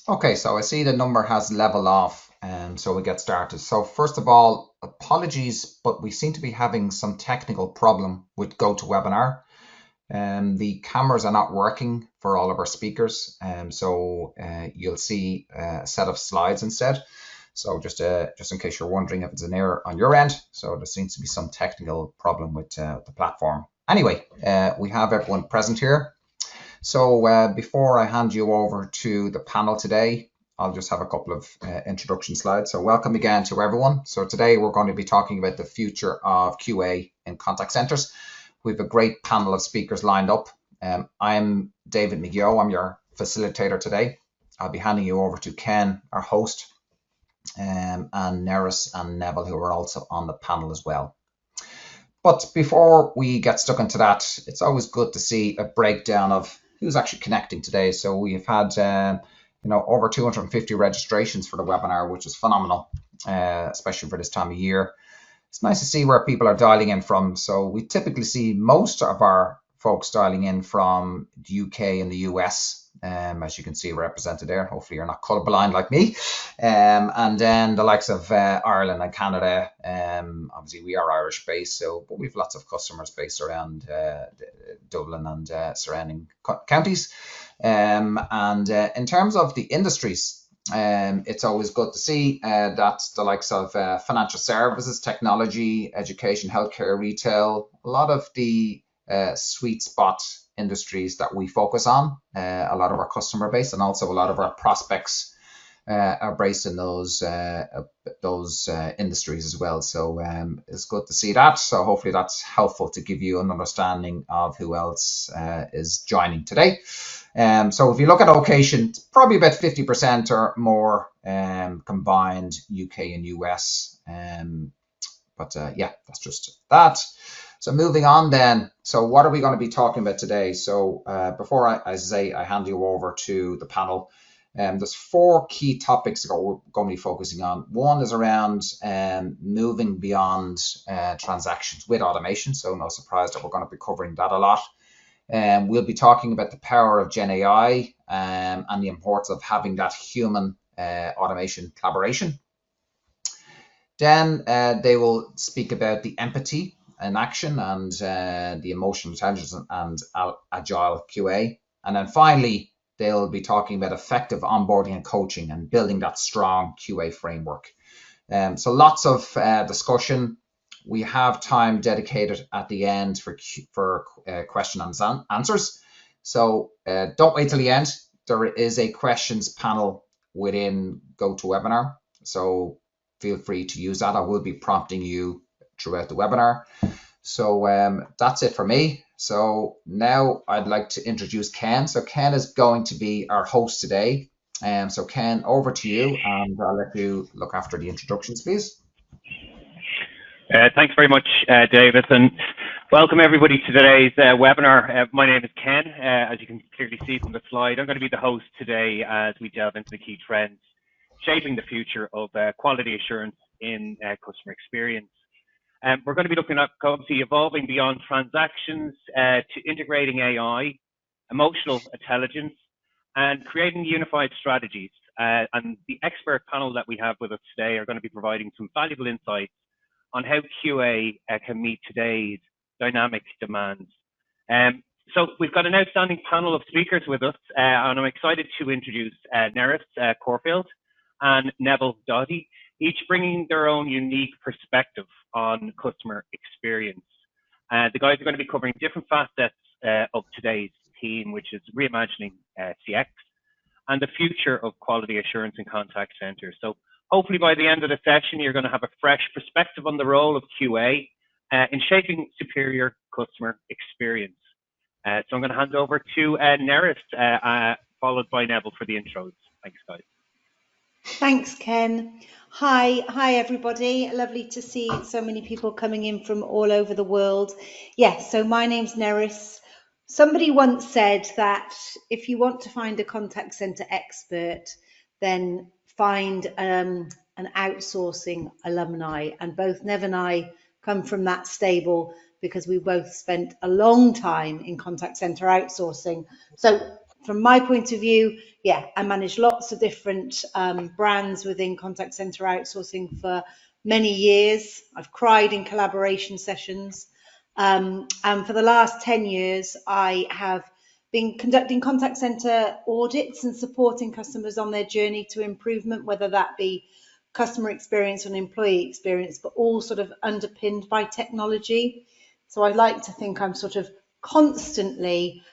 Okay, so I see the number has leveled off, so we get started. So first of all, apologies, but we seem to be having some technical problem with GoToWebinar. The cameras are not working for all of our speakers, so you'll see a set of slides instead. So just in case you're wondering if it's an error on your end, so there seems to be some technical problem with the platform. Anyway, we have everyone present here. So before I hand you over to the panel today, I'll just have a couple of introduction slides. So welcome again to everyone. So today we're going to be talking about the future of QA in contact centers. We have a great panel of speakers lined up. I'm David McGeough. I'm your facilitator today. I'll be handing you over to Ken, our host, and Neris and Neville, who are also on the panel as well. But before we get stuck into that, it's always good to see a breakdown of who's actually connecting today. So we've had over 250 registrations for the webinar, which is phenomenal, especially for this time of year. It's nice to see where people are dialing in from. So we typically see most of our folks dialing in from the UK and the US, as you can see represented there. Hopefully you're not colorblind like me. And then the likes of Ireland and Canada. Obviously we are Irish based, but we've lots of customers based around Dublin and surrounding counties. And in terms of the industries, it's always good to see that the likes of financial services, technology, education, healthcare, retail, a lot of the sweet spot industries that we focus on, a lot of our customer base and also a lot of our prospects are based in those industries as well. So it's good to see that. So hopefully that's helpful to give you an understanding of who else is joining today. So if you look at location, it's probably about 50% or more combined UK and US. Yeah, that's just that. So moving on then, so what are we going to be talking about today? So before I hand you over to the panel, there's four key topics that we're going to be focusing on. One is around moving beyond transactions with automation. So no surprise that we're going to be covering that a lot. We'll be talking about the power of Gen AI and the importance of having that human automation collaboration. Then they will speak about the empathy in action and the emotional intelligence and agile QA. And then finally, they'll be talking about effective onboarding and coaching and building that strong QA framework. So lots of discussion. We have time dedicated at the end for question and answers. So don't wait till the end. There is a questions panel within GoToWebinar. So feel free to use that. I will be prompting you throughout the webinar. So that's it for me. So now I'd like to introduce Ken. So Ken is going to be our host today. So Ken, over to you, and I'll let you look after the introductions, please. Thanks very much, David, and welcome everybody to today's webinar. My name is Ken. As you can clearly see from the slide, I'm going to be the host today as we delve into the key trends shaping the future of quality assurance in customer experience. We're going to be looking at obviously evolving beyond transactions to integrating AI, emotional intelligence, and creating unified strategies. And the expert panel that we have with us today are going to be providing some valuable insights on how QA can meet today's dynamic demands. So we've got an outstanding panel of speakers with us, and I'm excited to introduce Neris Corfield and Neville Doughty, each bringing their own unique perspective on customer experience. The guys are going to be covering different facets of today's theme, which is reimagining CX and the future of quality assurance in contact centers. So hopefully by the end of the session, you're going to have a fresh perspective on the role of QA in shaping superior customer experience. So I'm going to hand over to Neris, followed by Neville for the intros. Thanks, guys. Thanks, Ken. Hi, everybody. Lovely to see so many people coming in from all over the world. Yes, so my name's Neris. Somebody once said that if you want to find a contact center expert, then find an outsourcing alumni. And both Nev and I come from that stable because we both spent a long time in contact center outsourcing. So from my point of view, yeah, I manage lots of different brands within contact center outsourcing for many years. I've cried in collaboration sessions. And for the last 10 years, I have been conducting contact center audits and supporting customers on their journey to improvement, whether that be customer experience and employee experience, but all sort of underpinned by technology. So I like to think I'm sort of constantly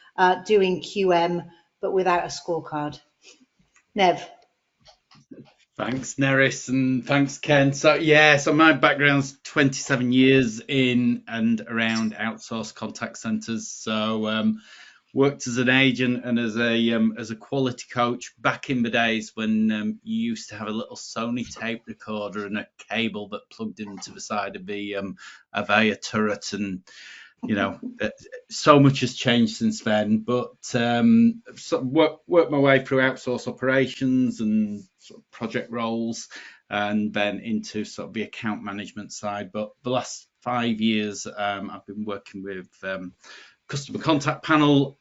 doing QM, but without a scorecard. Nev. Thanks, Neris, and thanks, Ken. So my background's 27 years in and around outsourced contact centers. So worked as an agent and as a quality coach back in the days when you used to have a little Sony tape recorder and a cable that plugged into the side of the Avaya turret, and so much has changed since then. But worked my way through outsource operations and sort of project roles, and then into sort of the account management side. But the last 5 years, I've been working with customer contact panel,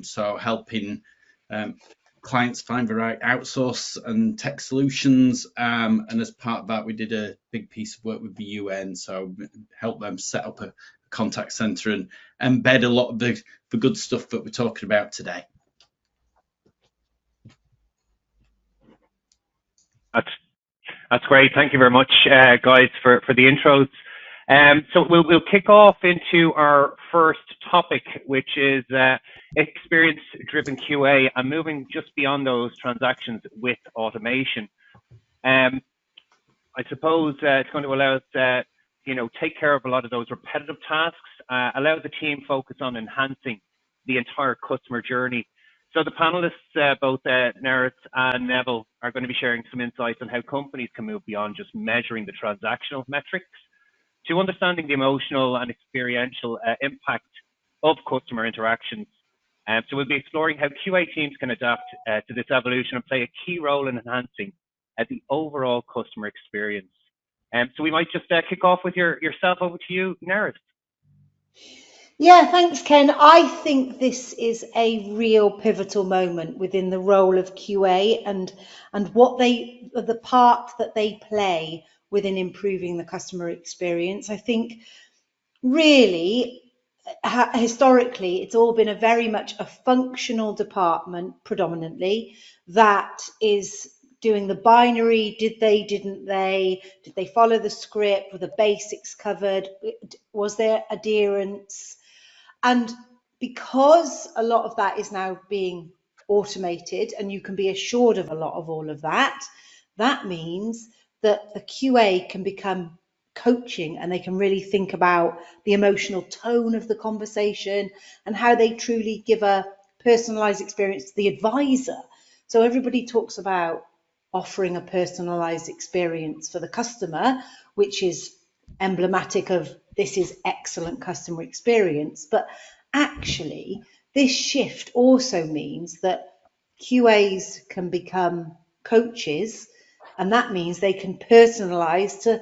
so helping clients find the right outsource and tech solutions, and as part of that, we did a big piece of work with the UN, so help them set up a contact center and embed a lot of the good stuff that we're talking about today. That's great. Thank you very much, guys, for the intros. So we'll kick off into our first topic, which is experience-driven QA and moving just beyond those transactions with automation. I suppose it's going to allow us to, take care of a lot of those repetitive tasks, allow the team focus on enhancing the entire customer journey. So the panelists, both Neris and Neville, are going to be sharing some insights on how companies can move beyond just measuring the transactional metrics to understanding the emotional and experiential impact of customer interactions. So we'll be exploring how QA teams can adapt to this evolution and play a key role in enhancing the overall customer experience. So we might just kick off with yourself. Over to you, Neris. Yeah, thanks, Ken. I think this is a real pivotal moment within the role of QA and what the part that they play within improving the customer experience. I think really historically it's all been a very much a functional department predominantly that is doing the binary, did they follow the script, were the basics covered, was there adherence? And because a lot of that is now being automated and you can be assured of a lot of all of that, that means that the QA can become coaching and they can really think about the emotional tone of the conversation and how they truly give a personalized experience to the advisor. So everybody talks about offering a personalized experience for the customer, which is emblematic of this is excellent customer experience. But actually, this shift also means that QAs can become coaches, and that means they can personalize to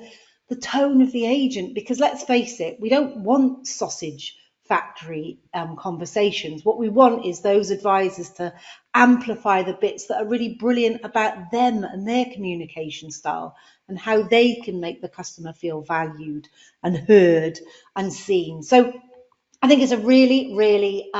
the tone of the agent, because let's face it, we don't want sausage factory conversations. What we want is those advisors to amplify the bits that are really brilliant about them and their communication style and how they can make the customer feel valued and heard and seen. So I think it's a really, really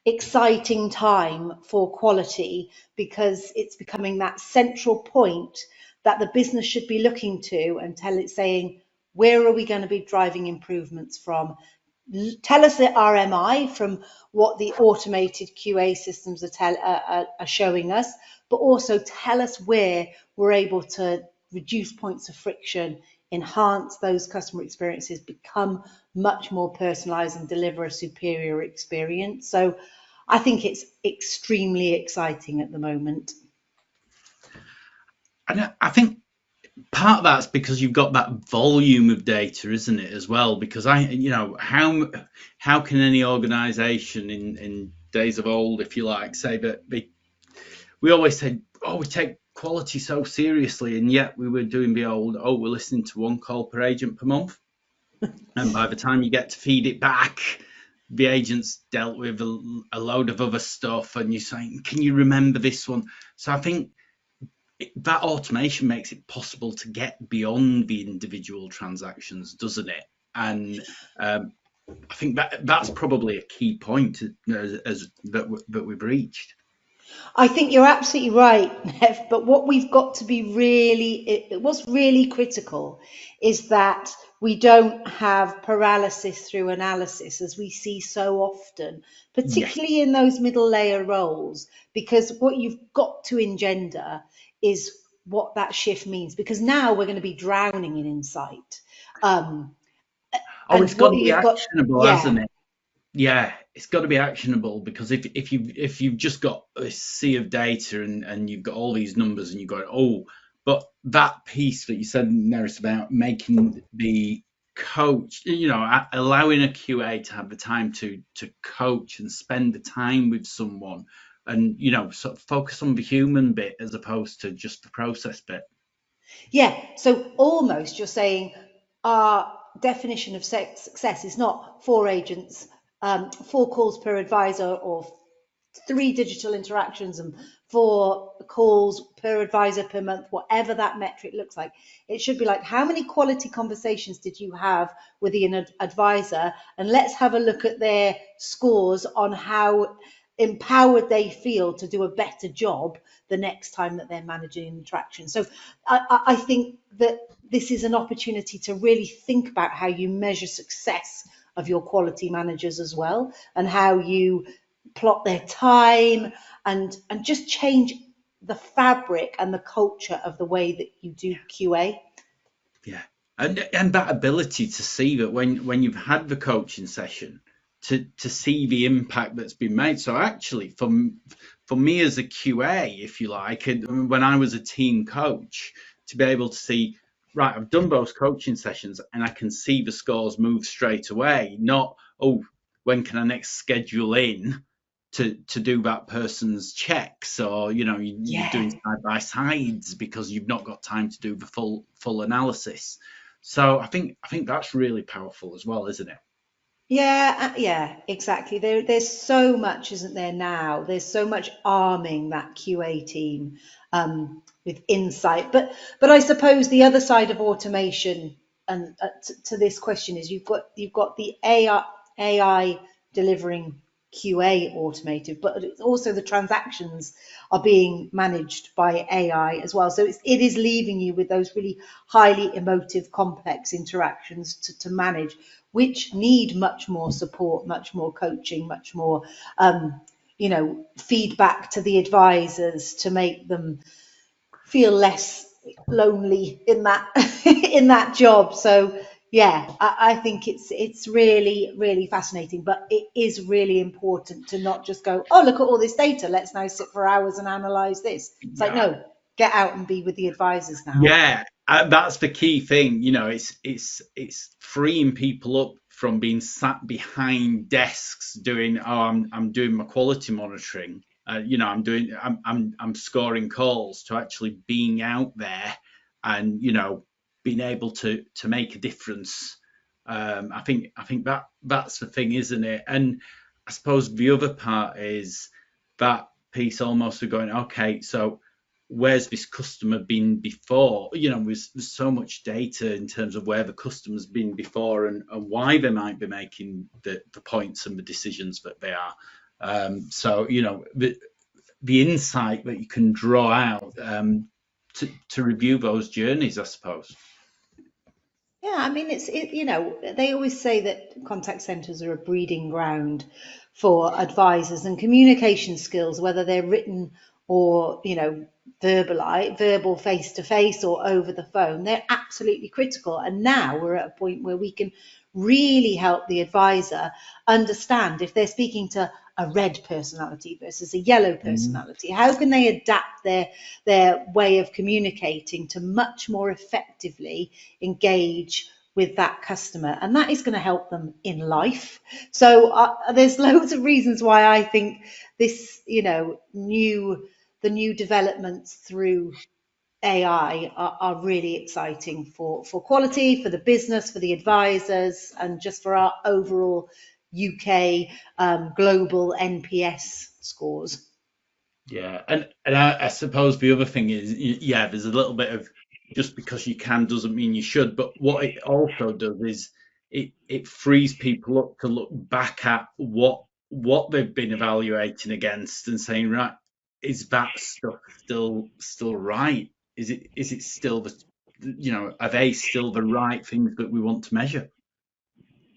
exciting time for quality, because it's becoming that central point that the business should be looking to and saying, where are we going to be driving improvements from? Tell us the RMI from what the automated QA systems are showing us, but also tell us where we're able to reduce points of friction, enhance those customer experiences, become much more personalized and deliver a superior experience. So I think it's extremely exciting at the moment. And I think part of that's because you've got that volume of data, isn't it, as well? Because how can any organization in days of old, if you like, say that we always said, oh, we take quality so seriously, and yet we were doing the old, oh, we're listening to 1 call per agent per month. And by the time you get to feed it back, the agents dealt with a load of other stuff, and you're saying, can you remember this one? So I think that automation makes it possible to get beyond the individual transactions, doesn't it? And I think that's probably a key point that we've reached. I think you're absolutely right, Nev, but what we've got to be what's really critical is that we don't have paralysis through analysis, as we see so often, Yes. particularly in those middle layer roles, because what you've got to engender is what that shift means, because now we're going to be drowning in insight. It's And got what to be you've got, actionable, yeah, hasn't it? Yeah, it's got to be actionable, because if you've just got a sea of data and you've got all these numbers and you've got, but that piece that you said, Neris, about making the coach, allowing a QA to have the time to coach and spend the time with someone, and sort of focus on the human bit as opposed to just the process bit. yeah. So almost you're saying our definition of success is not 4 agents, 4 calls per advisor, or 3 digital interactions and 4 calls per advisor per month, whatever that metric looks like. It should be like, how many quality conversations did you have with the advisor? And let's have a look at their scores on how empowered they feel to do a better job the next time that they're managing an interaction. So I think that this is an opportunity to really think about how you measure success of your quality managers as well, and how you plot their time, and just change the fabric and the culture of the way that you do QA. Yeah, and that ability to see that when you've had the coaching session, to see the impact that's been made. So actually, for me as a QA, if you like, and when I was a team coach, to be able to see, right, I've done those coaching sessions and I can see the scores move straight away. Not, when can I next schedule in to do that person's checks, or you're Yeah. doing side by sides because you've not got time to do the full analysis. So I think that's really powerful as well, isn't it? Yeah, exactly. There's so much, isn't there now? There's so much arming that QA team with insight. But I suppose the other side of automation, and to this question, is you've got the AI delivering QA automated, but it's also the transactions are being managed by AI as well. So it is leaving you with those really highly emotive, complex interactions to manage, which need much more support, much more coaching, much more, feedback to the advisors to make them feel less lonely in that in that job. So yeah, I think it's really, really fascinating, but it is really important to not just go, oh, look at all this data, let's now sit for hours and analyze this. It's like, Yeah. no, get out and be with the advisors now. Yeah, that's the key thing. It's freeing people up from being sat behind desks doing, I'm doing my quality monitoring. I'm scoring calls, to actually being out there and being able to make a difference. I think that's the thing, isn't it? And I suppose the other part is that piece almost of going, okay, so where's this customer been before? There's so much data in terms of where the customer's been before, and why they might be making the points and the decisions that they are. So the insight that you can draw out to review those journeys, I suppose. Yeah, I mean, they always say that contact centers are a breeding ground for advisors, and communication skills, whether they're written or, verbal face to face or over the phone, they're absolutely critical. And now we're at a point where we can really help the advisor understand, if they're speaking to a red personality versus a yellow personality, how can they adapt their way of communicating to much more effectively engage with that customer, and that is going to help them in life. So there's loads of reasons why I think this, the new developments through AI are really exciting for quality, for the business, for the advisors, and just for our overall UK global NPS scores. Yeah, and I suppose the other thing is, yeah, there's a little bit of just because you can doesn't mean you should, but what it also does is it frees people up to look back at what they've been evaluating against and saying, right, is that stuff still right? Is it still the, are they still the right things that we want to measure?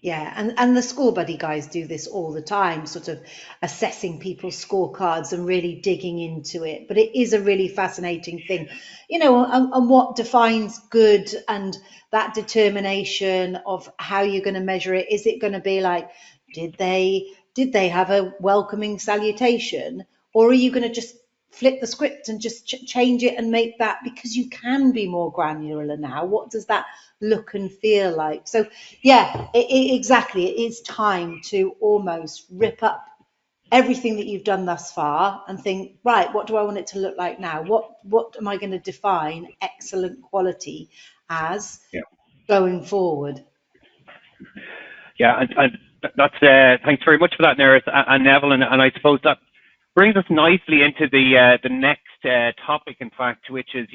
Yeah, and the Scorebuddy guys do this all the time, sort of assessing people's scorecards and really digging into it. But it is a really fascinating thing, and what defines good and that determination of how you're going to measure it. Is it going to be like, did they have a welcoming salutation, or are you going to just flip the script and just change it and make that, because you can be more granular now? What does that look and feel like? So yeah, exactly. It is time to almost rip up everything that you've done thus far and think, right, what do I want it to look like now? What am I going to define excellent quality as going forward? Yeah, and that's thanks very much for that, Neris and Neville, and I suppose that brings us nicely into the next topic, in fact, which is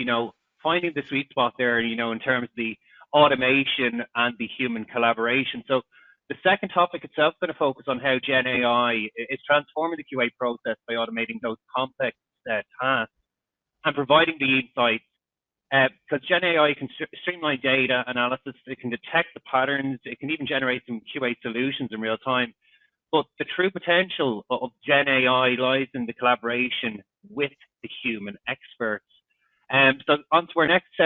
finding the sweet spot there, in terms of the automation and the human collaboration. So the second topic itself is going to focus on how Gen AI is transforming the QA process by automating those complex tasks and providing the insights because Gen AI can streamline data analysis, it can detect the patterns, it can even generate some QA solutions in real time. But the true potential of Gen AI lies in the collaboration with the human experts. So on to our next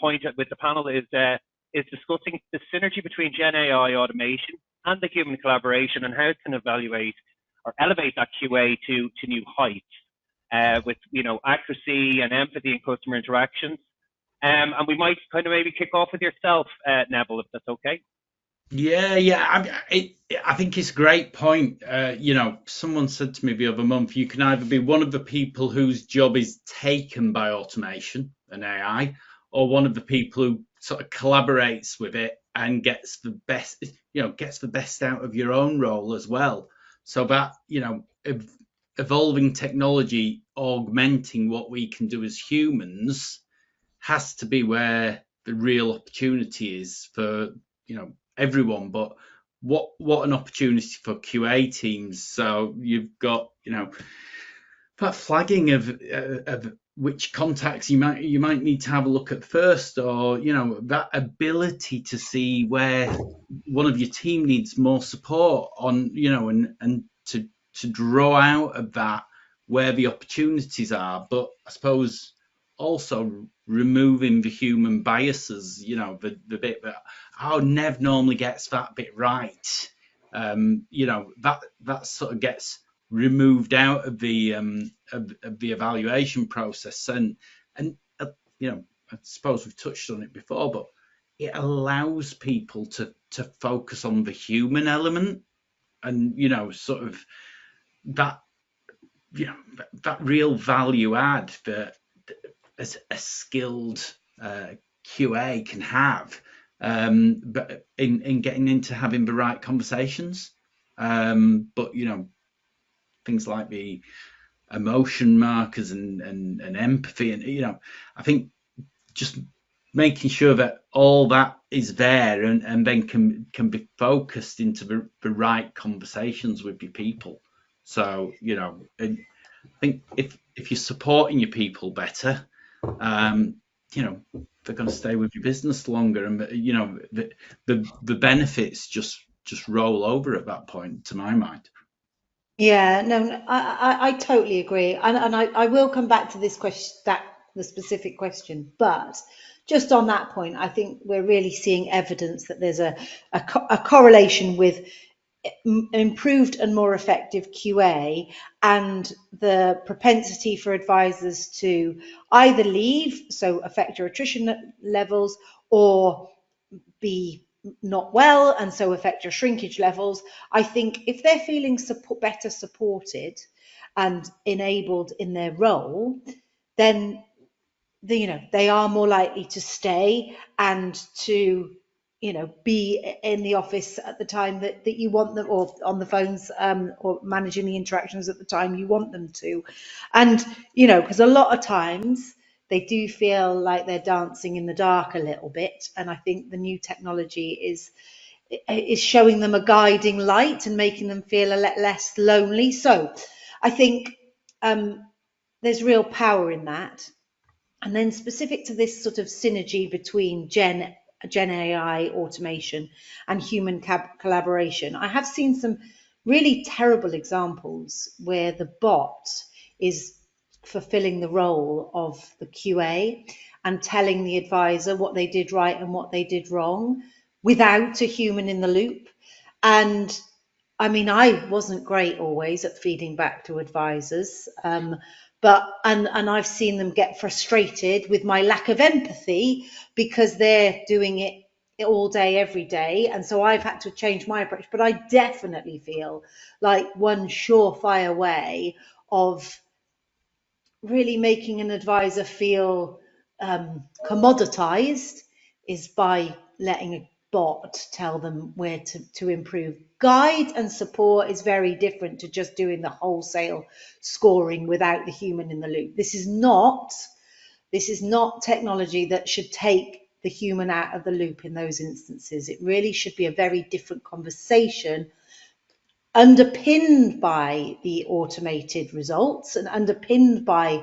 point with the panel is discussing the synergy between Gen AI automation and the human collaboration and how it can evaluate or elevate that QA to new heights with accuracy and empathy in customer interactions. And we might kind of maybe kick off with yourself, Neville, if that's okay. Yeah. I think it's a great point. Someone said to me the other month, you can either be one of the people whose job is taken by automation and AI, or one of the people who sort of collaborates with it and gets the best out of your own role as well. So that, evolving technology augmenting what we can do as humans has to be where the real opportunity is for everyone. But what an opportunity for QA teams. So you've got that flagging of which contacts you might need to have a look at first, or that ability to see where one of your team needs more support on, and to draw out of that where the opportunities are. But I suppose also removing the human biases, the bit that Nev normally gets that bit right, that sort of gets removed out of the evaluation process, and I suppose we've touched on it before, but it allows people to focus on the human element and sort of that that real value add that a skilled QA can have, but in getting into having the right conversations. But things like the emotion markers and empathy, and I think just making sure that all that is there and then can be focused into the right conversations with your people. So I think if you're supporting your people better, they're going to stay with your business longer, and the benefits just roll over at that point, to my mind. Yeah, no, I totally agree, and I will come back to this question, the specific question, but just on that point, I think we're really seeing evidence that there's a correlation with improved and more effective QA and the propensity for advisors to either leave, so affect your attrition levels, or be not well and so affect your shrinkage levels. I think if they're feeling better supported and enabled in their role, then they are more likely to stay and to be in the office at the time that you want them, or on the phones, or managing the interactions at the time you want them to. And, because a lot of times they do feel like they're dancing in the dark a little bit. And I think the new technology is showing them a guiding light and making them feel a lot less lonely. So I think there's real power in that. And then specific to this sort of synergy between Gen AI automation and human collaboration, I have seen some really terrible examples where the bot is fulfilling the role of the QA and telling the advisor what they did right and what they did wrong without a human in the loop. And I mean, I wasn't great always at feeding back to advisors, but I've seen them get frustrated with my lack of empathy because they're doing it all day, every day, and so I've had to change my approach. But I definitely feel like one surefire way of really making an advisor feel commoditized is by letting a bot tell them where to improve. Guide and support is very different to just doing the wholesale scoring without the human in the loop. This is not technology that should take the human out of the loop in those instances. It really should be a very different conversation, underpinned by the automated results and underpinned by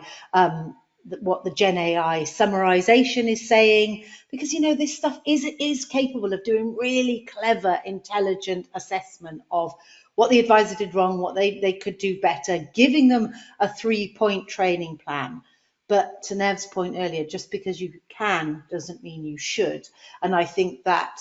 what the Gen AI summarization is saying, because this stuff is capable of doing really clever, intelligent assessment of what the advisor did wrong, what they could do better, giving them a 3-point training plan. But to Nev's point earlier, just because you can doesn't mean you should. And I think that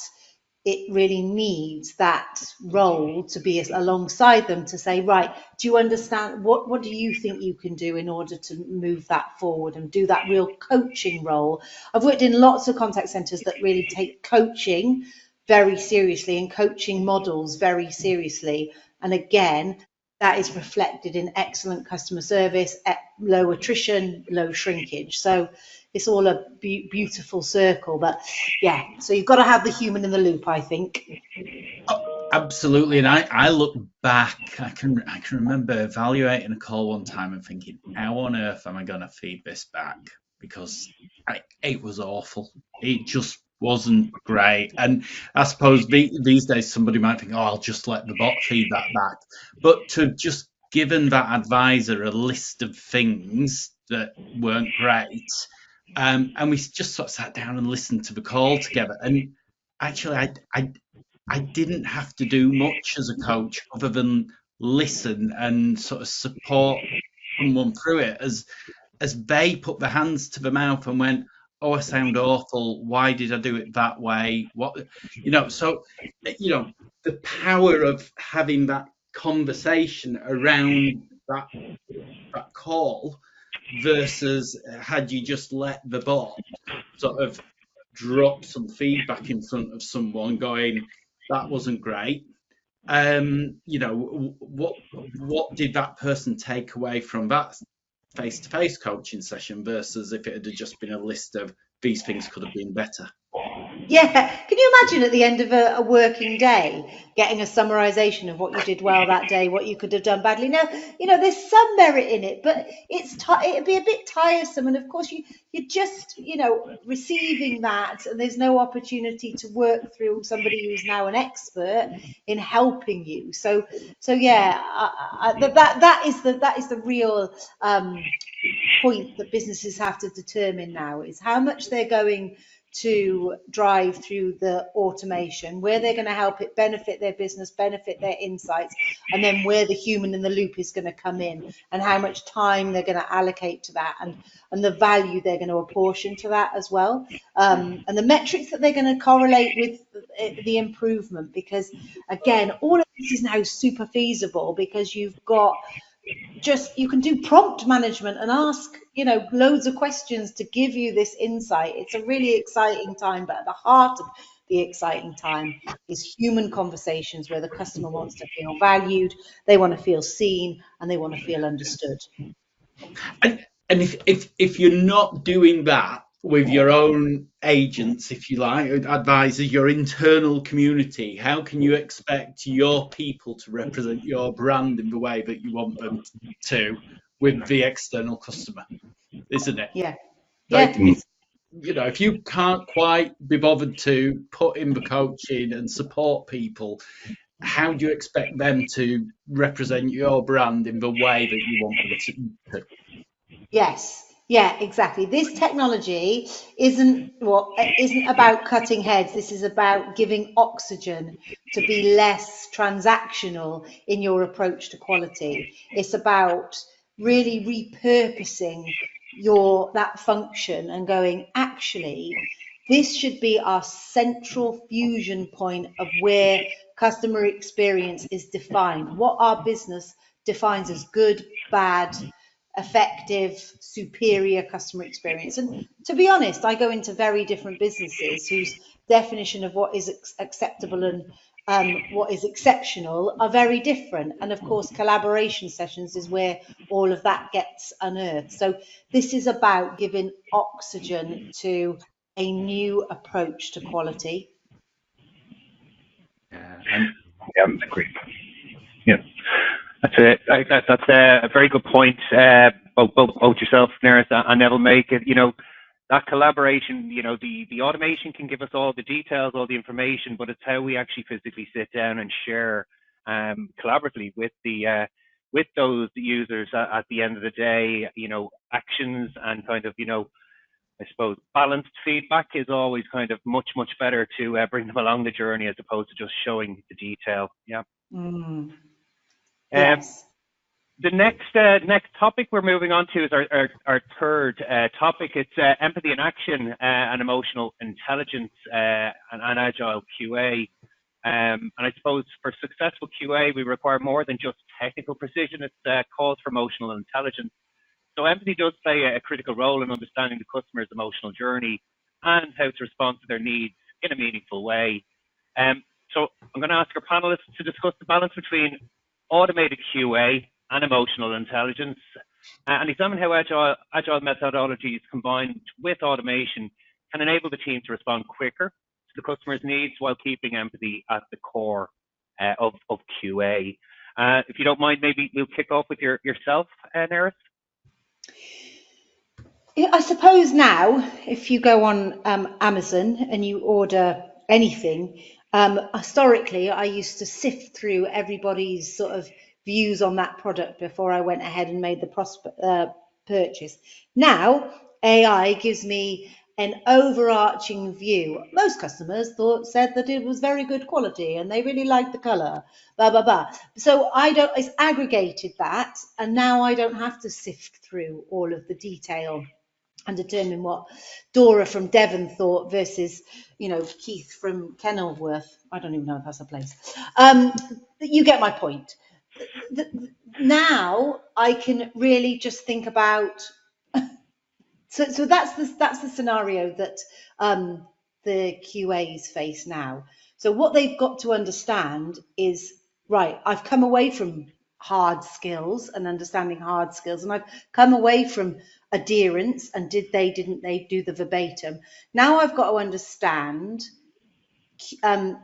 it really needs that role to be alongside them to say, right, do you understand, what do you think you can do in order to move that forward and do that real coaching role? I've worked in lots of contact centres that really take coaching very seriously and coaching models very seriously. And again, that is reflected in excellent customer service, low attrition, low shrinkage. So it's all a beautiful circle. But yeah, so you've got to have the human in the loop, I think. Oh, absolutely. And I look back, I can remember evaluating a call one time and thinking, how on earth am I going to feed this back? Because it was awful. It just wasn't great. And I suppose these days somebody might think, oh, I'll just let the bot feed that back. But to just given that advisor a list of things that weren't great, and we just sort of sat down and listened to the call together. And actually, I didn't have to do much as a coach other than listen and sort of support someone through it as they put their hands to the mouth and went, oh, I sound awful. Why did I do it that way? What, so, the power of having that conversation around that call versus had you just let the bot sort of drop some feedback in front of someone going, that wasn't great. What did that person take away from that face-to-face coaching session versus if it had just been a list of these things could have been better? Yeah, can you imagine at the end of a working day getting a summarization of what you did well that day, what you could have done badly? Now, there's some merit in it, but it'd be a bit tiresome. And of course, you're just, receiving that, and there's no opportunity to work through somebody who's now an expert in helping you. So yeah, that is the real point that businesses have to determine now, is how much they're going to drive through the automation, where they're going to help it benefit their business, benefit their insights, and then where the human in the loop is going to come in, and how much time they're going to allocate to that, and the value they're going to apportion to that as well, and the metrics that they're going to correlate with the improvement. Because again, all of this is now super feasible because you can do prompt management and ask loads of questions to give you this insight. It's a really exciting time, but at the heart of the exciting time is human conversations where the customer wants to feel valued, they want to feel seen, and they want to feel understood. And if you're not doing that, with your own agents, if you like, advisors, your internal community, how can you expect your people to represent your brand in the way that you want them to with the external customer, isn't it? Yeah. So Yeah. it's, if you can't quite be bothered to put in the coaching and support people, how do you expect them to represent your brand in the way that you want them to? Yes. Yeah, exactly. This technology isn't about cutting heads. This is about giving oxygen to be less transactional in your approach to quality. It's about really repurposing that function and going, actually, this should be our central fusion point of where customer experience is defined, what our business defines as good, bad, effective, superior customer experience. And to be honest, I go into very different businesses whose definition of what is acceptable and what is exceptional are very different. And of course, collaboration sessions is where all of that gets unearthed. So this is about giving oxygen to a new approach to quality. Yeah, Agreed. Yeah, that's it. That's a very good point. Both yourself, Neris, and Neville make it. That collaboration. The automation can give us all the details, all the information, but it's how we actually physically sit down and share collaboratively with those users at the end of the day. Actions and kind of I suppose balanced feedback is always kind of much better to bring them along the journey as opposed to just showing the detail. Yeah. Yes. The next topic we're moving on to is our third topic. It's empathy in action and emotional intelligence and agile QA. And I suppose for successful QA, we require more than just technical precision. It's calls for emotional intelligence. So empathy does play a critical role in understanding the customer's emotional journey and how to respond to their needs in a meaningful way. So I'm going to ask our panelists to discuss the balance between automated QA and emotional intelligence and examine how agile methodologies combined with automation can enable the team to respond quicker to the customer's needs while keeping empathy at the core of QA. If you don't mind, maybe we'll kick off with yourself, Neris. I suppose now, if you go on Amazon and you order anything, historically, I used to sift through everybody's sort of views on that product before I went ahead and made the purchase. Now, AI gives me an overarching view. Most customers said that it was very good quality and they really liked the color, blah, blah, blah. So it's aggregated that, and now I don't have to sift through all of the detail and determine what Dora from Devon thought versus, Keith from Kenilworth. I don't even know if that's a place. You get my point. Now I can really just think about. So that's the scenario that the QAs face now. So what they've got to understand is, right, I've come away from hard skills and understanding hard skills, and I've come away from adherence and didn't they do the verbatim. Now I've got to understand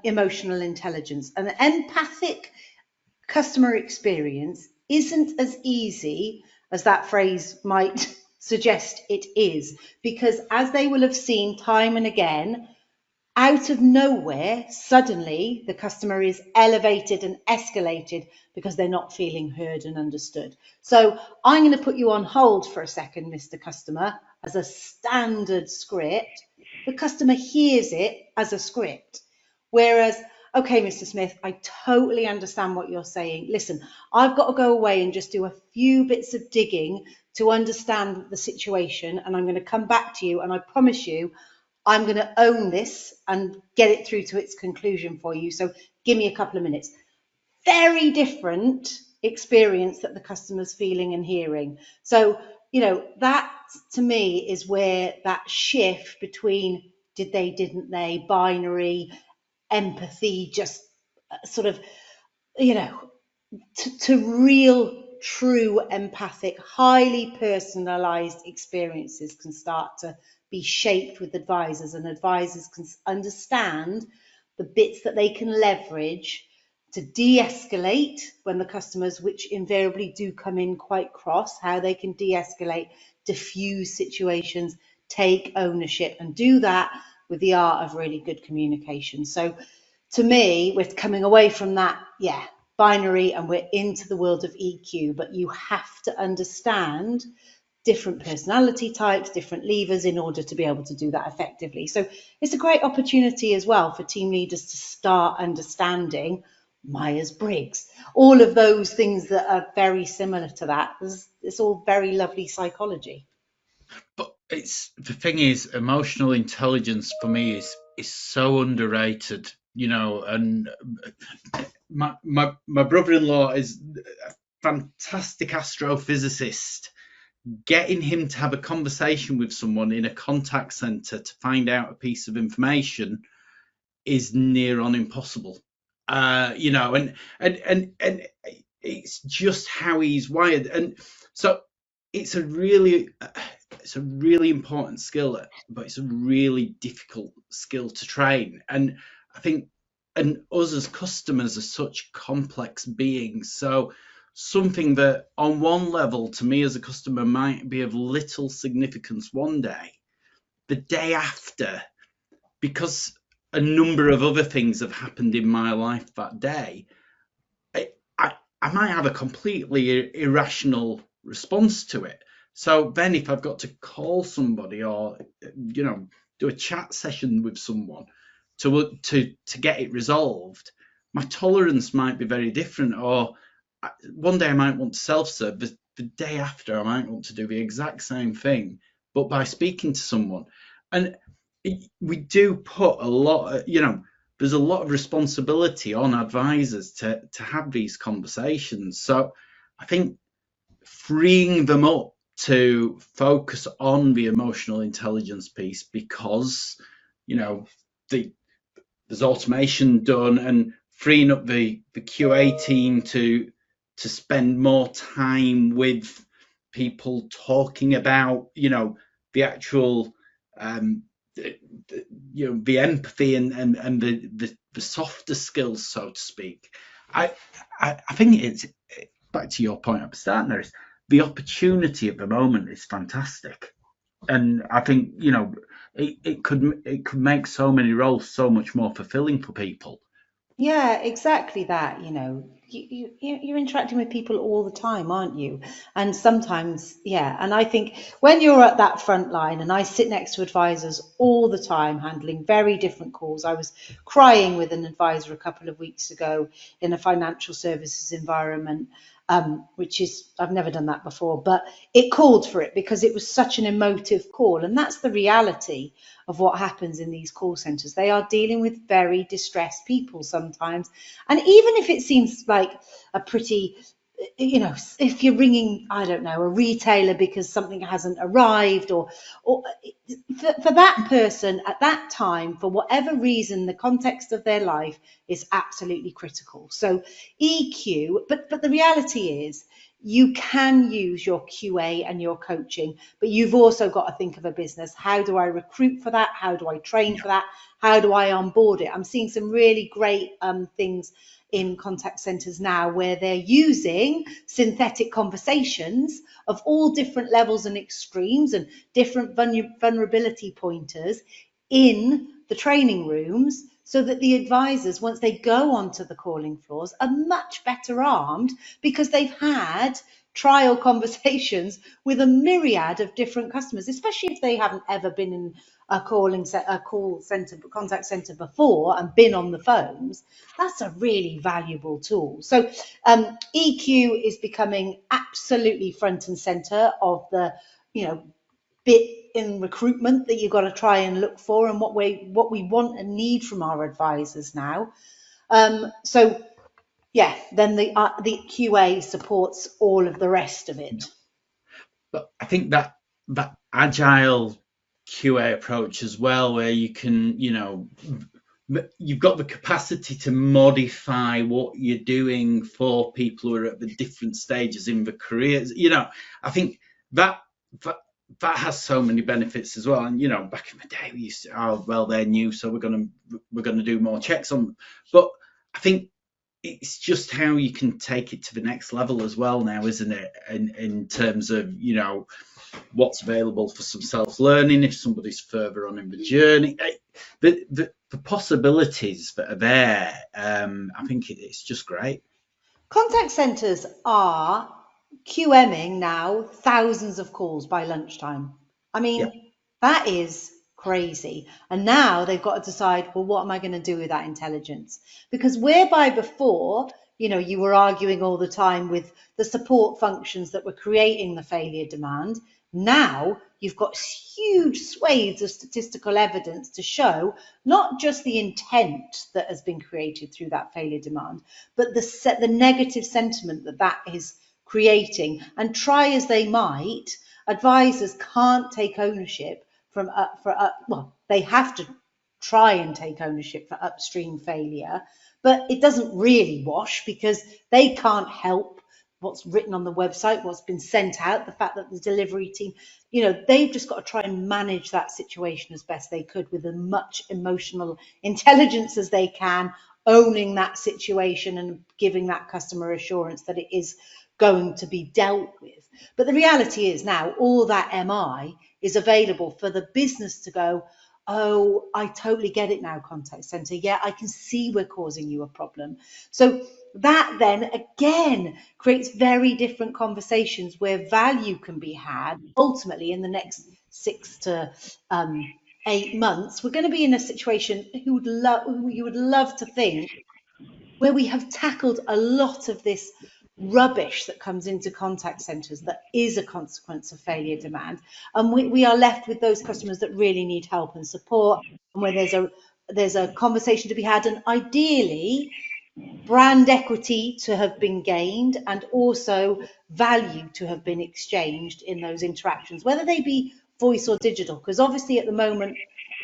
emotional intelligence, and the empathic customer experience isn't as easy as that phrase might suggest it is, because as they will have seen time and again, out of nowhere, suddenly the customer is elevated and escalated because they're not feeling heard and understood. So I'm going to put you on hold for a second, Mr. Customer, as a standard script. The customer hears it as a script. Whereas, okay, Mr. Smith, I totally understand what you're saying. Listen, I've got to go away and just do a few bits of digging to understand the situation, and I'm going to come back to you, and I promise you, I'm going to own this and get it through to its conclusion for you. So give me a couple of minutes. Very different experience that the customer's feeling and hearing. So, that to me is where that shift between did they, didn't they, binary, empathy, just sort of, to real, true empathic, highly personalized experiences can start to be shaped with advisors, and advisors can understand the bits that they can leverage to de-escalate when the customers, which invariably do come in quite cross, how they can de-escalate, diffuse situations, take ownership, and do that with the art of really good communication. So to me, we're coming away from that, binary, and we're into the world of EQ, but you have to understand different personality types, different levers in order to be able to do that effectively. So it's a great opportunity as well for team leaders to start understanding Myers-Briggs, all of those things that are very similar to that. It's all very lovely psychology. But the thing is, emotional intelligence for me is so underrated, and my brother-in-law is a fantastic astrophysicist. Getting him to have a conversation with someone in a contact center to find out a piece of information is near on impossible. And it's just how he's wired. And so it's a really important skill, but it's a really difficult skill to train. And I think, and us as customers are such complex beings. So something that on one level to me as a customer might be of little significance one day, the day after, because a number of other things have happened in my life that day, I might have a completely irrational response to it. So then if I've got to call somebody or do a chat session with someone to get it resolved, my tolerance might be very different. Or one day I might want to self-serve, the day after I might want to do the exact same thing, but by speaking to someone. And we do put a lot, there's a lot of responsibility on advisors to have these conversations. So I think freeing them up to focus on the emotional intelligence piece, because there's automation done, and freeing up the QA team to spend more time with people talking about the actual the empathy and the softer skills, so to speak. I think it's back to your point at the start, Nerys. The opportunity at the moment is fantastic, and I think it could make so many roles so much more fulfilling for people. Yeah, exactly that. You're interacting with people all the time, aren't you? And sometimes, and I think when you're at that front line, and I sit next to advisors all the time, handling very different calls. I was crying with an advisor a couple of weeks ago in a financial services environment, which is, I've never done that before, but it called for it because it was such an emotive call. And that's the reality of what happens in these call centers. They are dealing with very distressed people sometimes. And even if it seems like a pretty, if you're ringing, I don't know, a retailer because something hasn't arrived, or for that person at that time, for whatever reason, the context of their life is absolutely critical. So EQ, but the reality is, you can use your QA and your coaching, but you've also got to think of a business. How do I recruit for that? How do I train for that? How do I onboard it? I'm seeing some really great things in contact centers now where they're using synthetic conversations of all different levels and extremes and different vulnerability pointers in the training rooms, so that the advisors, once they go onto the calling floors, are much better armed because they've had trial conversations with a myriad of different customers, especially if they haven't ever been in a call center, contact center before and been on the phones. That's a really valuable tool. So EQ is becoming absolutely front and center of the, bit in recruitment that you've got to try and look for, and what we want and need from our advisors now. Then the QA supports all of the rest of it. But I think that agile QA approach as well, where you can, you've got the capacity to modify what you're doing for people who are at the different stages in the careers. I think that that has so many benefits as well. And back in the day, we used to, oh well, they're new, so we're gonna do more checks on them. But I think it's just how you can take it to the next level as well now, isn't it? In terms of what's available for some self-learning if somebody's further on in the journey. The possibilities that are there, I think it's just great. Contact centres are QMing now thousands of calls by lunchtime. I mean, Yeah. that is crazy. And now they've got to decide, well, what am I going to do with that intelligence? Because whereby before, you were arguing all the time with the support functions that were creating the failure demand, now you've got huge swathes of statistical evidence to show not just the intent that has been created through that failure demand, but the negative sentiment that is creating. And try as they might, advisors can't take ownership they have to try and take ownership for upstream failure, but it doesn't really wash because they can't help what's written on the website, what's been sent out, the fact that the delivery team, they've just got to try and manage that situation as best they could with as much emotional intelligence as they can, owning that situation and giving that customer assurance that it is going to be dealt with. But the reality is now all that MI is available for the business to go, oh, I totally get it now, contact center. Yeah, I can see we're causing you a problem. So that then again creates very different conversations where value can be had. Ultimately, in the next 6 to 8 months, we're going to be in a situation who you would love to think where we have tackled a lot of this rubbish that comes into contact centres that is a consequence of failure demand, and we are left with those customers that really need help and support, and where there's a conversation to be had, and ideally brand equity to have been gained and also value to have been exchanged in those interactions, whether they be voice or digital, because obviously at the moment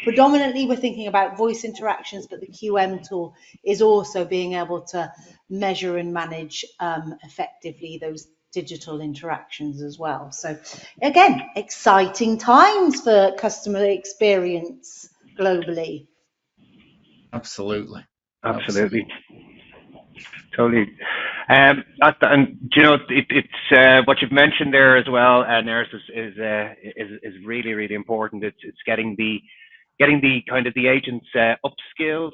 predominantly we're thinking about voice interactions, but the QM tool is also being able to measure and manage effectively those digital interactions as well. So again, exciting times for customer experience globally. Absolutely. Totally. And it's what you've mentioned there as well, Neris, is really, really important. It's getting the kind of the agents upskilled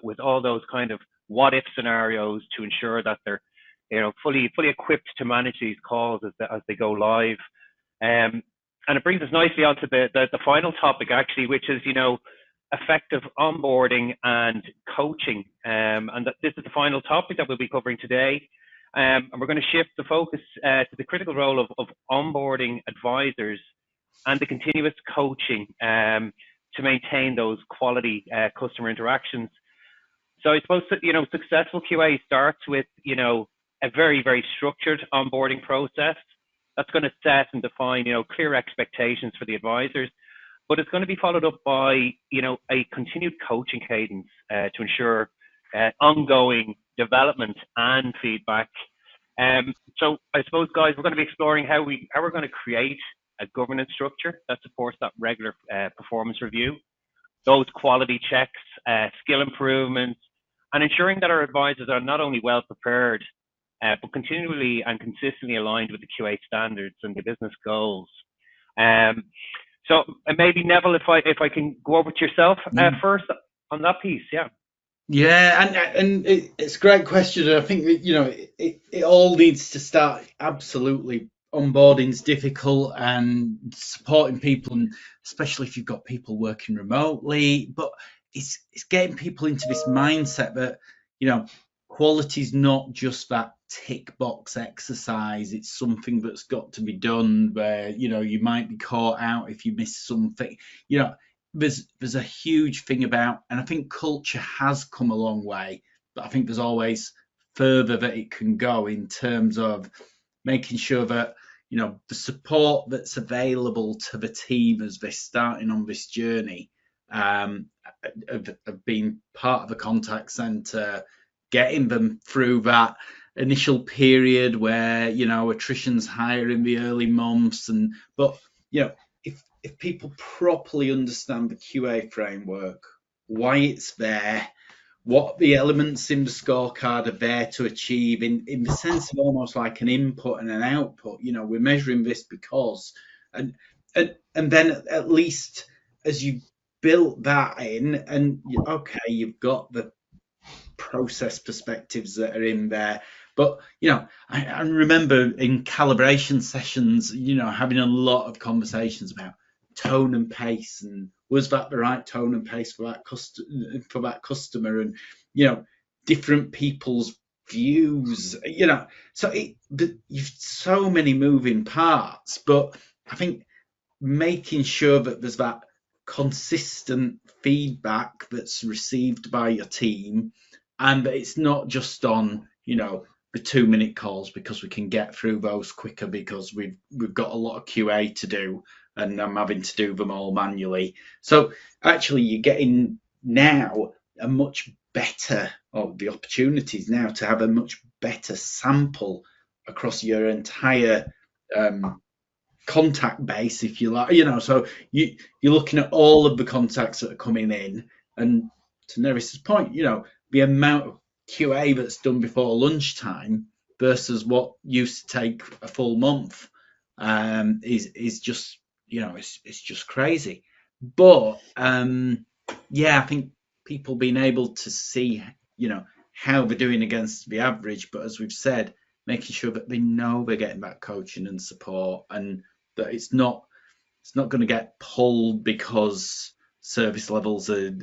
with all those kind of what if scenarios to ensure that they're fully equipped to manage these calls as they go live. And it brings us nicely onto the final topic actually, which is effective onboarding and coaching, and that this is the final topic that we'll be covering today. And we're going to shift the focus to the critical role of onboarding advisors and the continuous coaching to maintain those quality customer interactions. So I suppose successful QA starts with a very, very structured onboarding process that's going to set and define clear expectations for the advisors. But it's going to be followed up by, a continued coaching cadence to ensure ongoing development and feedback. So I suppose, guys, we're going to be exploring how we're going to create a governance structure that supports that regular performance review, those quality checks, skill improvements, and ensuring that our advisors are not only well prepared, but continually and consistently aligned with the QA standards and the business goals. So maybe Neville, if I can go over to yourself first on that piece, yeah. Yeah, and it's a great question. And I think that it all needs to start. Absolutely, onboarding's difficult and supporting people, and especially if you've got people working remotely. But it's getting people into this mindset that quality's not just that tick box exercise. It's something that's got to be done where you might be caught out if you miss something. There's a huge thing about, and I think culture has come a long way, but I think there's always further that it can go in terms of making sure that the support that's available to the team as they're starting on this journey of being part of a contact center, getting them through that initial period where attrition's higher in the early months, but if people properly understand the QA framework, why it's there, what the elements in the scorecard are there to achieve, in the sense of almost like an input and an output. We're measuring this because, and then at least as you built that in, and okay, you've got the process perspectives that are in there. But I remember in calibration sessions, having a lot of conversations about tone and pace, and was that the right tone and pace for that customer, and different people's views. So you've so many moving parts, but I think making sure that there's that consistent feedback that's received by your team, and that it's not just on the 2-minute calls, because we can get through those quicker because we've got a lot of QA to do, and I'm having to do them all manually. So actually you're getting now a much better, or the opportunities now to have a much better sample across your entire contact base, if you like. So you're looking at all of the contacts that are coming in, and to Neris's point, the amount of QA that's done before lunchtime versus what used to take a full month is just it's just crazy. But I think people being able to see how they're doing against the average, but as we've said, making sure that they know they're getting that coaching and support, and that it's not going to get pulled because service levels are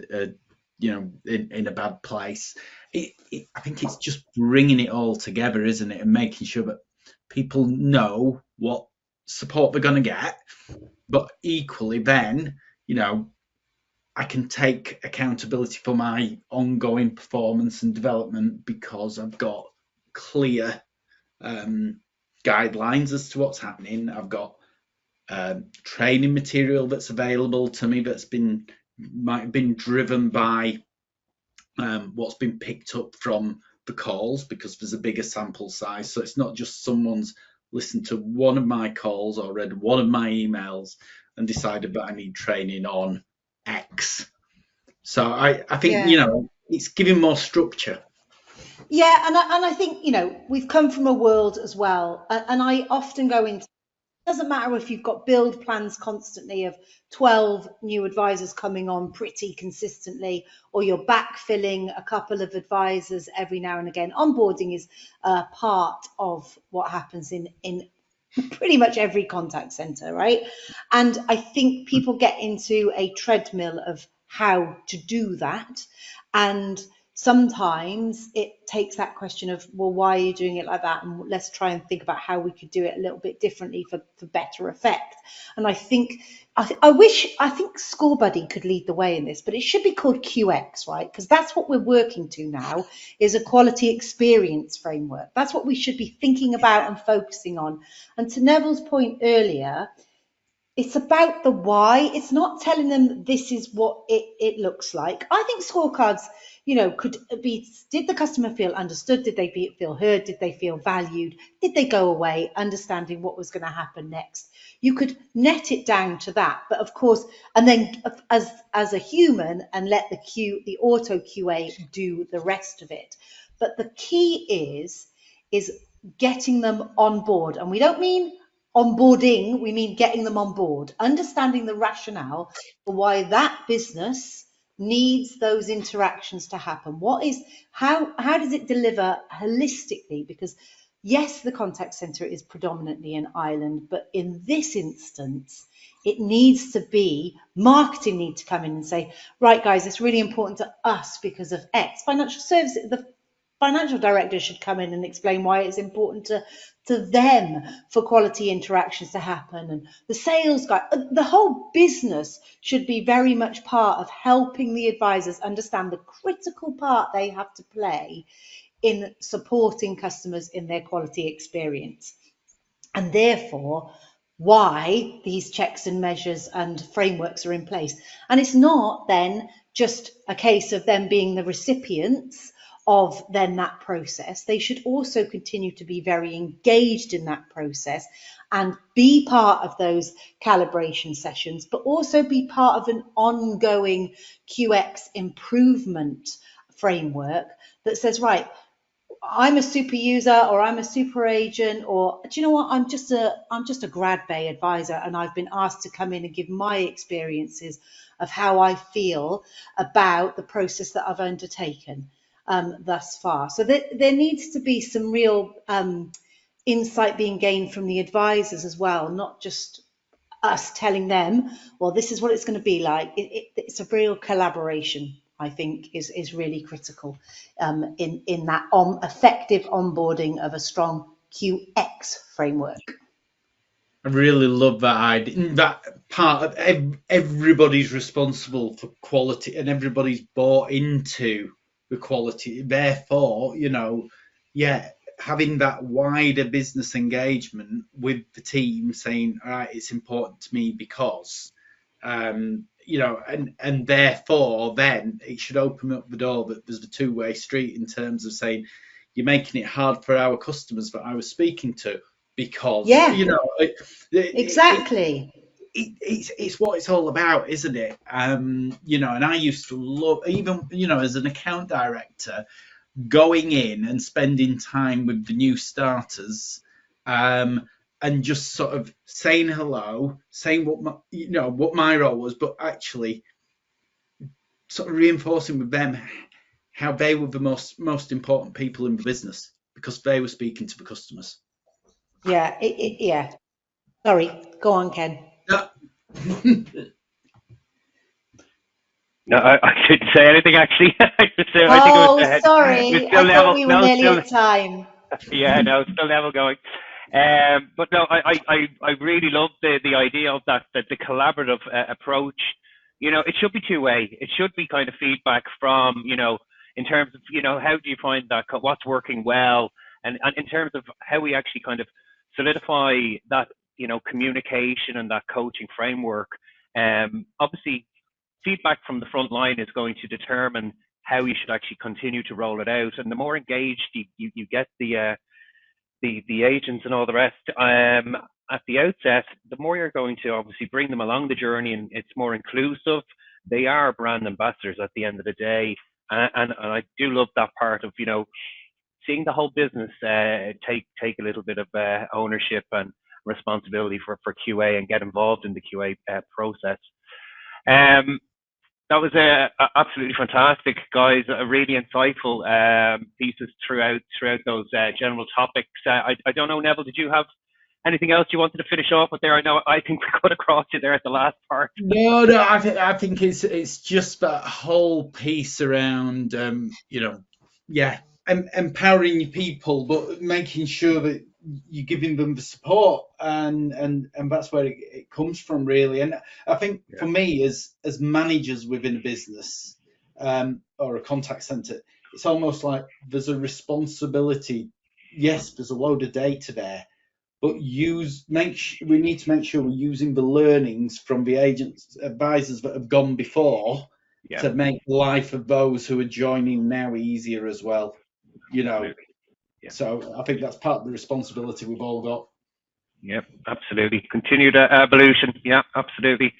in a bad place. I think it's just bringing it all together, isn't it, and making sure that people know what support they're going to get, but equally then I can take accountability for my ongoing performance and development because I've got clear guidelines as to what's happening. I've got training material that's available to me that's might have been driven by what's been picked up from the calls, because there's a bigger sample size. So it's not just someone's listened to one of my calls or read one of my emails and decided that I need training on X. So I think it's giving more structure. Yeah, and I think we've come from a world as well, and I often go into, it doesn't matter if you've got build plans constantly of 12 new advisors coming on pretty consistently, or you're backfilling a couple of advisors every now and again. Onboarding is part of what happens in pretty much every contact center, right? And I think people get into a treadmill of how to do that, and sometimes it takes that question of, well, why are you doing it like that, and let's try and think about how we could do it a little bit differently for better effect. And I think Scorebuddy could lead the way in this, but it should be called QX, right? Because that's what we're working to now, is a quality experience framework. That's what we should be thinking about and focusing on. And to Neville's point earlier, it's about the why. It's not telling them this is what it looks like. I think scorecards, could be, did the customer feel understood? Did they feel heard? Did they feel valued? Did they go away understanding what was going to happen next? You could net it down to that. But of course, and then as a human, and let the auto QA do the rest of it. But the key is getting them on board. And we don't mean onboarding, we mean getting them on board, understanding the rationale for why that business needs those interactions to happen. How does it deliver holistically? Because yes, the contact center is predominantly in Ireland, but in this instance, it needs to be, marketing need to come in and say, right guys, it's really important to us because of X. Financial services, the financial director should come in and explain why it's important to them for quality interactions to happen, and the sales guy, the whole business should be very much part of helping the advisors understand the critical part they have to play in supporting customers in their quality experience, and therefore why these checks and measures and frameworks are in place. And it's not then just a case of them being the recipients of then that process. They should also continue to be very engaged in that process and be part of those calibration sessions, but also be part of an ongoing QX improvement framework that says, right, I'm a super user, or I'm a super agent, or do you know what? I'm just a grad bay advisor, and I've been asked to come in and give my experiences of how I feel about the process that I've undertaken thus far. So there needs to be some real insight being gained from the advisors as well, not just us telling them, well, this is what it's going to be like. It's a real collaboration, I think, is really critical in that effective onboarding of a strong QX framework. I really love that idea. That part of everybody's responsible for quality, and everybody's bought into the quality. Therefore, having that wider business engagement with the team, saying, all right, it's important to me because, and therefore then it should open up the door that there's a two-way street in terms of saying, you're making it hard for our customers that I was speaking to, because exactly, it's what it's all about, isn't it? And I used to love, even as an account director, going in and spending time with the new starters, and just sort of saying hello, saying what my role was, but actually sort of reinforcing with them how they were the most important people in the business, because they were speaking to the customers. Yeah. Sorry, go on, Ken. No, I shouldn't say anything actually. Sorry, I thought we were nearly at time. Yeah, no, it's still level going. But no, I really love the idea of that the collaborative approach. It should be two-way. It should be kind of feedback from, in terms of, how do you find that, what's working well, and in terms of how we actually kind of solidify that, communication and that coaching framework. Obviously, feedback from the front line is going to determine how you should actually continue to roll it out. And the more engaged you get the agents and all the rest at the outset, the more you're going to obviously bring them along the journey, and it's more inclusive. They are brand ambassadors at the end of the day. And I do love that part of, seeing the whole business take a little bit of ownership and responsibility for QA and get involved in the QA process. That was absolutely fantastic, guys. Really insightful pieces throughout those general topics. I don't know, Neville, did you have anything else you wanted to finish off with there? I think we cut across you there at the last part. No, I think it's just that whole piece around empowering your people, but making sure that you're giving them the support, and that's where it comes from, really. And I think for me, as managers within a business or a contact center, it's almost like there's a responsibility. Yes, there's a load of data there, but we need to make sure we're using the learnings from the agents, advisors that have gone before, to make the life of those who are joining now easier as well. So I think that's part of the responsibility we've all got. Yep, absolutely. Continued evolution. Yeah, absolutely.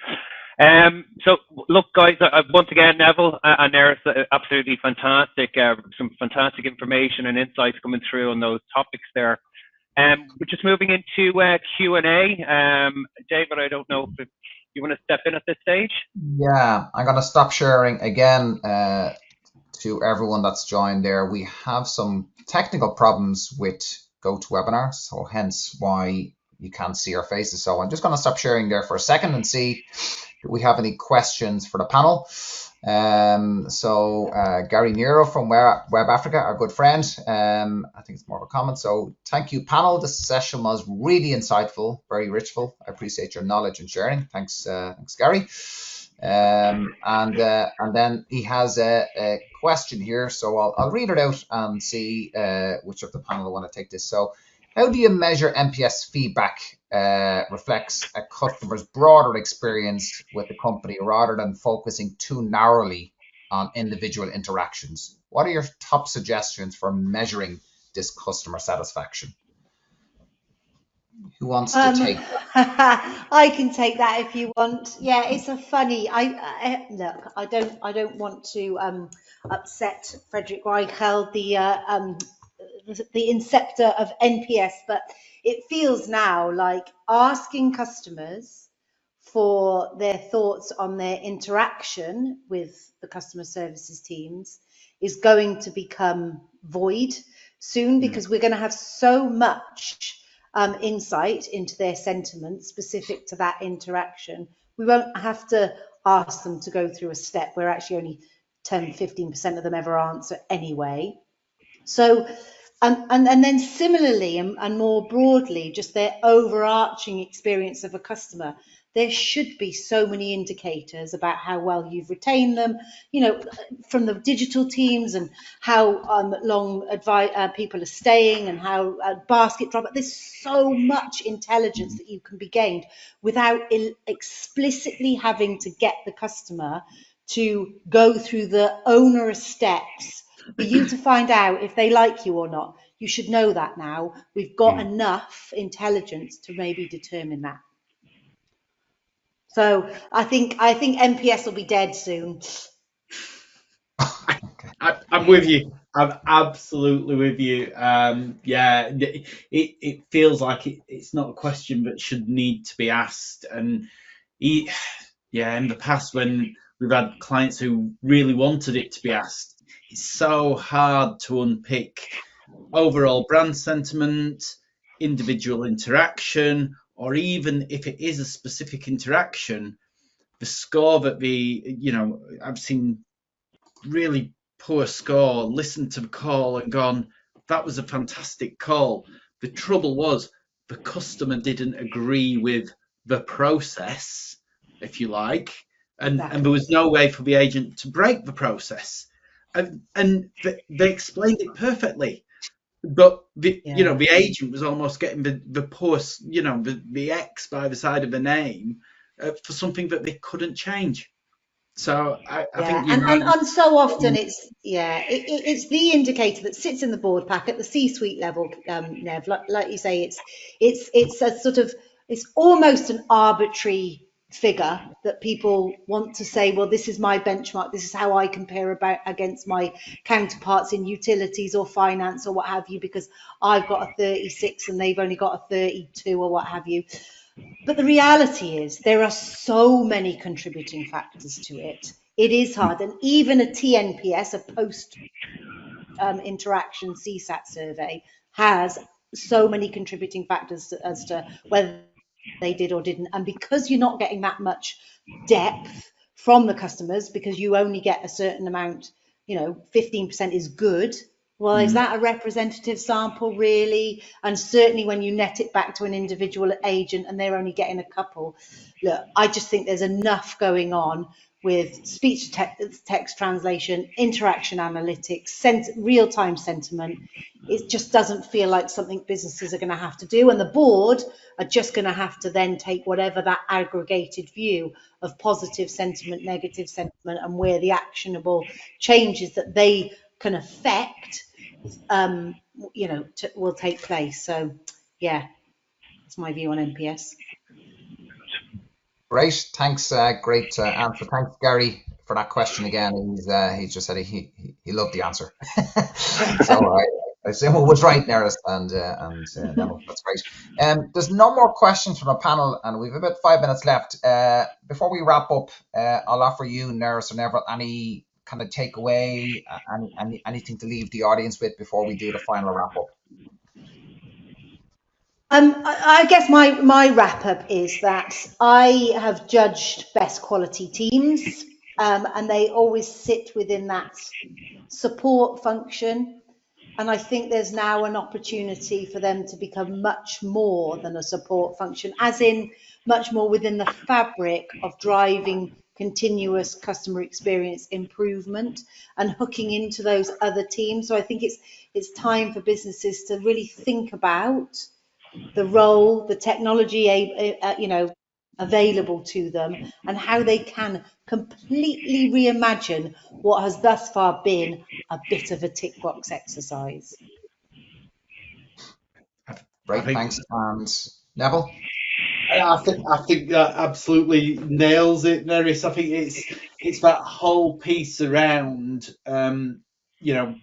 So look, guys, once again, Neville and Neris, absolutely fantastic. Some fantastic information and insights coming through on those topics there. We're just moving into Q&A. David, I don't know if you want to step in at this stage. Yeah, I'm going to stop sharing again to everyone that's joined there. We have some technical problems with GoToWebinar, so hence why you can't see our faces. So I'm just going to stop sharing there for a second and see if we have any questions for the panel. Gary Nero from Web Africa, our good friend, I think it's more of a comment. So thank you, panel. This session was really insightful, very richful. I appreciate your knowledge and sharing. Thanks, Gary. And then he has a question here, so I'll read it out and see which of the panel want to take this. So, how do you measure NPS feedback reflects a customer's broader experience with the company rather than focusing too narrowly on individual interactions. What are your top suggestions for measuring this customer satisfaction? Who wants to take that? I can take that if you want. Yeah, it's a funny. Look. I don't want to upset Frederick Reichheld, the inceptor of NPS, but it feels now like asking customers for their thoughts on their interaction with the customer services teams is going to become void soon, because we're going to have so much insight into their sentiment specific to that interaction. We won't have to ask them to go through a step where actually only 10-15% of them ever answer anyway. So, and then similarly and more broadly, just their overarching experience of a customer. There should be so many indicators about how well you've retained them, from the digital teams, and how long people are staying, and how basket drop. There's so much intelligence that you can be gained without explicitly having to get the customer to go through the onerous steps for you to find out if they like you or not. You should know that now. We've got enough intelligence to maybe determine that. So I think NPS will be dead soon. I'm with you. I'm absolutely with you. Yeah, it feels like it's not a question that should need to be asked. And yeah, in the past when we've had clients who really wanted it to be asked, it's so hard to unpick overall brand sentiment, individual interaction, or even if it is a specific interaction, the score that I've seen really poor score, listened to the call and gone, that was a fantastic call. The trouble was the customer didn't agree with the process, if you like, and there was no way for the agent to break the process. And they explained it perfectly. But the agent was almost getting the poor, the X by the side of the name for something that they couldn't change. So I think you're right. And so often it's the indicator that sits in the board pack at the C-suite level, Nev. Like you say, it's a sort of, it's almost an arbitrary figure that people want to say, well, this is my benchmark, this is how I compare against my counterparts in utilities or finance or what have you, because I've got a 36 and they've only got a 32 or what have you. But the reality is there are so many contributing factors to it. It is hard. And even a TNPS, a post interaction CSAT survey, has so many contributing factors as to whether they did or didn't. And because you're not getting that much depth from the customers, because you only get a certain amount, 15% is good. Well, is that a representative sample really? And certainly when you net it back to an individual agent and they're only getting a couple. Look, I just think there's enough going on with speech to text translation, interaction analytics, real-time sentiment. It just doesn't feel like something businesses are going to have to do. And the board are just going to have to then take whatever that aggregated view of positive sentiment, negative sentiment, and where the actionable changes that they can affect, will take place. So, yeah, that's my view on NPS. Great, thanks. Great answer. Thanks, Gary, for that question again. He just said he loved the answer. So I assume it was right, Neris, and no, that's great. There's no more questions from the panel, and we've about 5 minutes left. Before we wrap up, I'll offer you, Neris or Neville, any kind of takeaway, anything to leave the audience with before we do the final wrap up. I guess my wrap up is that I have judged best quality teams, and they always sit within that support function. And I think there's now an opportunity for them to become much more than a support function, as in much more within the fabric of driving continuous customer experience improvement and hooking into those other teams. So I think it's time for businesses to really think about the role, the technology, available to them and how they can completely reimagine what has thus far been a bit of a tick box exercise. I Great, think thanks. And Neville? I think that absolutely nails it, Neris. I think it's that whole piece around,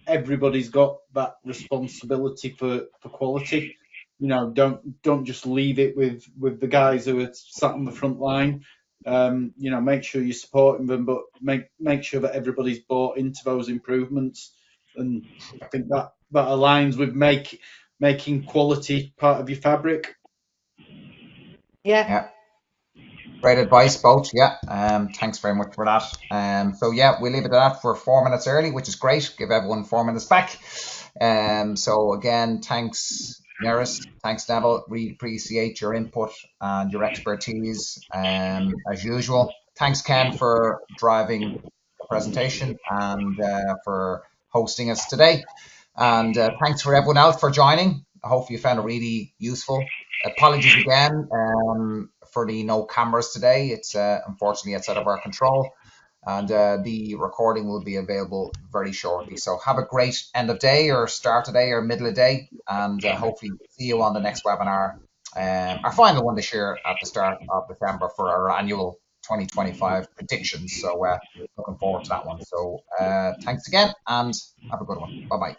everybody's got that responsibility for quality. Don't just leave it with the guys who are sat on the front line. Make sure you're supporting them, but make sure that everybody's bought into those improvements. And I think that aligns with making quality part of your fabric. Yeah. Great advice, both. Yeah. Thanks very much for that. So yeah, we'll leave it at that for 4 minutes early, which is great. Give everyone 4 minutes back. So again, thanks, Neris. Thanks, Neville. Really appreciate your input and your expertise, as usual. Thanks, Ken, for driving the presentation and for hosting us today. And thanks for everyone else for joining. I hope you found it really useful. Apologies again for the no cameras today. It's unfortunately it's out of our control, and the recording will be available very shortly. So have a great end of day or start of day or middle of day, and hopefully see you on the next webinar, our final one this year at the start of December for our annual 2025 predictions. So looking forward to that one. So thanks again and have a good one. Bye bye.